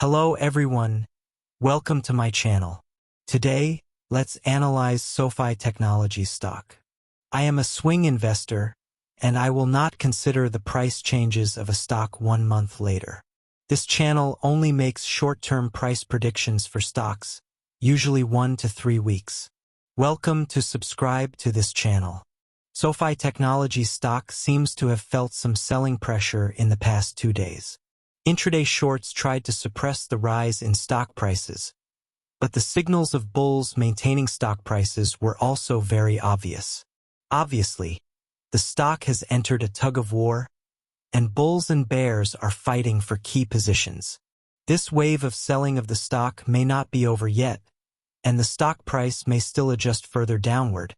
Hello everyone, welcome to my channel. Today, let's analyze SoFi Technologies stock. I am a swing investor, and I will not consider the price changes of a stock 1 month later. This channel only makes short-term price predictions for stocks, usually 1 to 3 weeks. Welcome to subscribe to this channel. SoFi Technologies stock seems to have felt some selling pressure in the past 2 days. Intraday shorts tried to suppress the rise in stock prices, but the signals of bulls maintaining stock prices were also very obvious. Obviously, the stock has entered a tug-of-war, and bulls and bears are fighting for key positions. This wave of selling of the stock may not be over yet, and the stock price may still adjust further downward,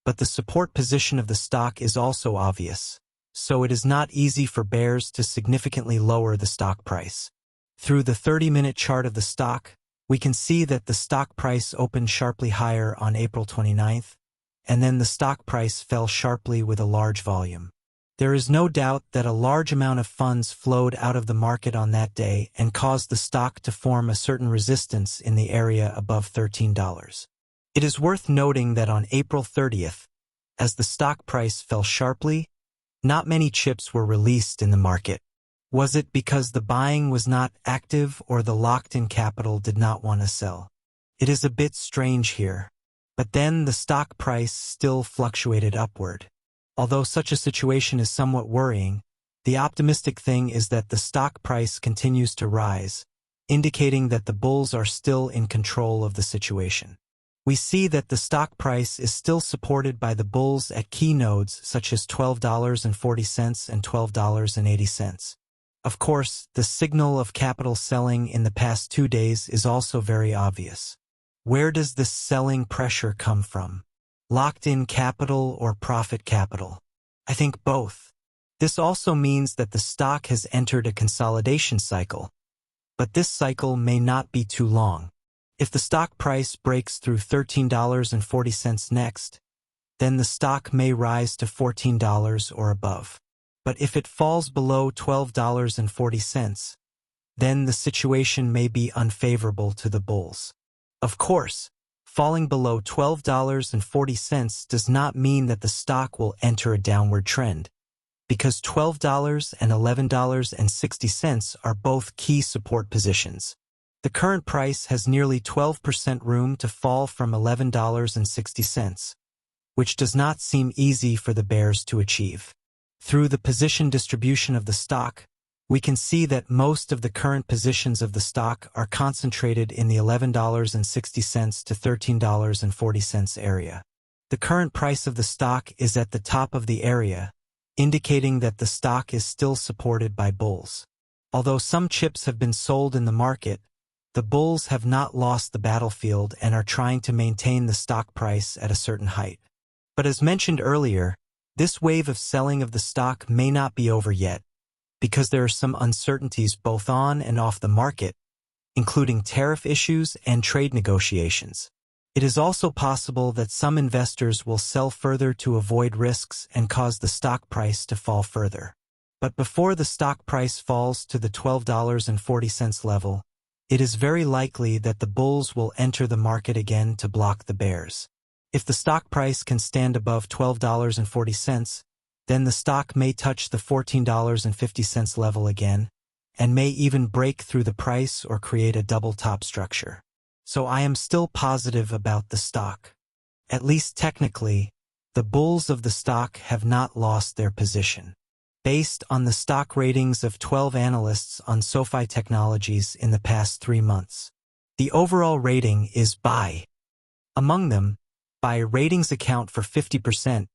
but the support position of the stock is also obvious. So it is not easy for bears to significantly lower the stock price. Through the 30-minute chart of the stock, we can see that the stock price opened sharply higher on April 29th, and then the stock price fell sharply with a large volume. There is no doubt that a large amount of funds flowed out of the market on that day and caused the stock to form a certain resistance in the area above $13. It is worth noting that on April 30th, as the stock price fell sharply, not many chips were released in the market. Was it because the buying was not active or the locked-in capital did not want to sell? It is a bit strange here. But then the stock price still fluctuated upward. Although such a situation is somewhat worrying, the optimistic thing is that the stock price continues to rise, indicating that the bulls are still in control of the situation. We see that the stock price is still supported by the bulls at key nodes such as $12.40 and $12.80. Of course, the signal of capital selling in the past 2 days is also very obvious. Where does this selling pressure come from? Locked-in capital or profit capital? I think both. This also means that the stock has entered a consolidation cycle, but this cycle may not be too long. If the stock price breaks through $13.40 next, then the stock may rise to $14 or above. But if it falls below $12.40, then the situation may be unfavorable to the bulls. Of course, falling below $12.40 does not mean that the stock will enter a downward trend, because $12 and $11.60 are both key support positions. The current price has nearly 12% room to fall from $11.60, which does not seem easy for the bears to achieve. Through the position distribution of the stock, we can see that most of the current positions of the stock are concentrated in the $11.60 to $13.40 area. The current price of the stock is at the top of the area, indicating that the stock is still supported by bulls. Although some chips have been sold in the market, the bulls have not lost the battlefield and are trying to maintain the stock price at a certain height. But as mentioned earlier, this wave of selling of the stock may not be over yet, because there are some uncertainties both on and off the market, including tariff issues and trade negotiations. It is also possible that some investors will sell further to avoid risks and cause the stock price to fall further. But before the stock price falls to the $12.40 level, it is very likely that the bulls will enter the market again to block the bears. If the stock price can stand above $12.40, then the stock may touch the $14.50 level again, and may even break through the price or create a double top structure. So I am still positive about the stock. At least technically, the bulls of the stock have not lost their position. Based on the stock ratings of 12 analysts on SoFi Technologies in the past 3 months, the overall rating is buy. Among them, buy ratings account for 50%,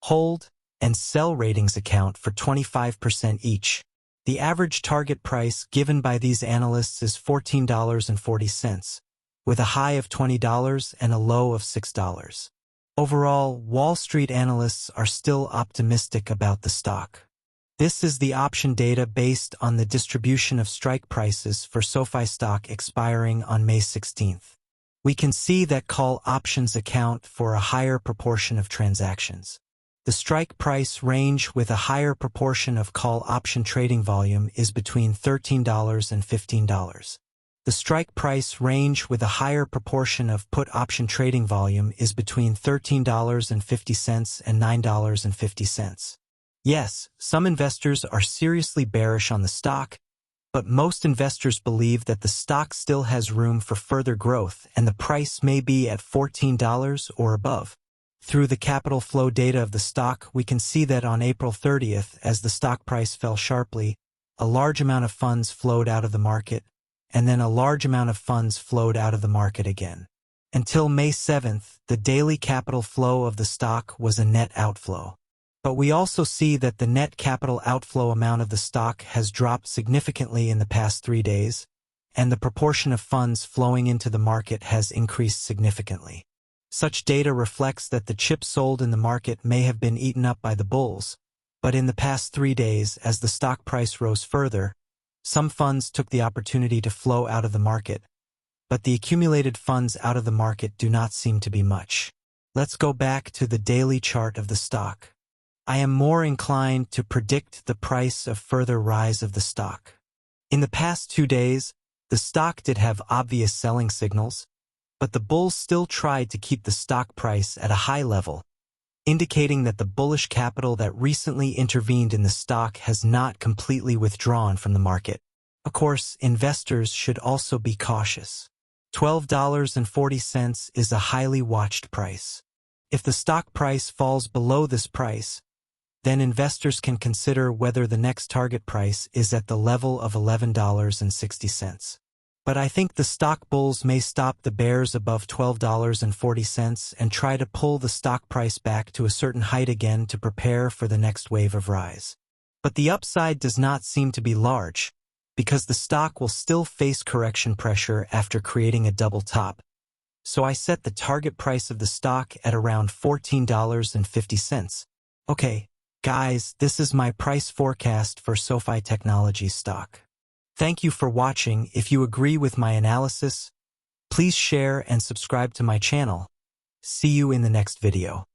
hold and sell ratings account for 25% each. The average target price given by these analysts is $14.40, with a high of $20 and a low of $6. Overall, Wall Street analysts are still optimistic about the stock. This is the option data based on the distribution of strike prices for SoFi stock expiring on May 16th. We can see that call options account for a higher proportion of transactions. The strike price range with a higher proportion of call option trading volume is between $13 and $15. The strike price range with a higher proportion of put option trading volume is between $13.50 and $9.50. Yes, some investors are seriously bearish on the stock, but most investors believe that the stock still has room for further growth and the price may be at $14 or above. Through the capital flow data of the stock, we can see that on April 30th, as the stock price fell sharply, a large amount of funds flowed out of the market, and then a large amount of funds flowed out of the market again. Until May 7th, the daily capital flow of the stock was a net outflow. But we also see that the net capital outflow amount of the stock has dropped significantly in the past 3 days, and the proportion of funds flowing into the market has increased significantly. Such data reflects that the chips sold in the market may have been eaten up by the bulls, but in the past 3 days, as the stock price rose further, some funds took the opportunity to flow out of the market, but the accumulated funds out of the market do not seem to be much. Let's go back to the daily chart of the stock. I am more inclined to predict the price of further rise of the stock. In the past 2 days, the stock did have obvious selling signals, but the bulls still tried to keep the stock price at a high level, indicating that the bullish capital that recently intervened in the stock has not completely withdrawn from the market. Of course, investors should also be cautious. $12.40 is a highly watched price. If the stock price falls below this price, then investors can consider whether the next target price is at the level of $11.60. But I think the stock bulls may stop the bears above $12.40 and try to pull the stock price back to a certain height again to prepare for the next wave of rise. But the upside does not seem to be large, because the stock will still face correction pressure after creating a double top. So I set the target price of the stock at around $14.50. Okay, guys, this is my price forecast for SoFi Technology stock. Thank you for watching. If you agree with my analysis, please share and subscribe to my channel. See you in the next video.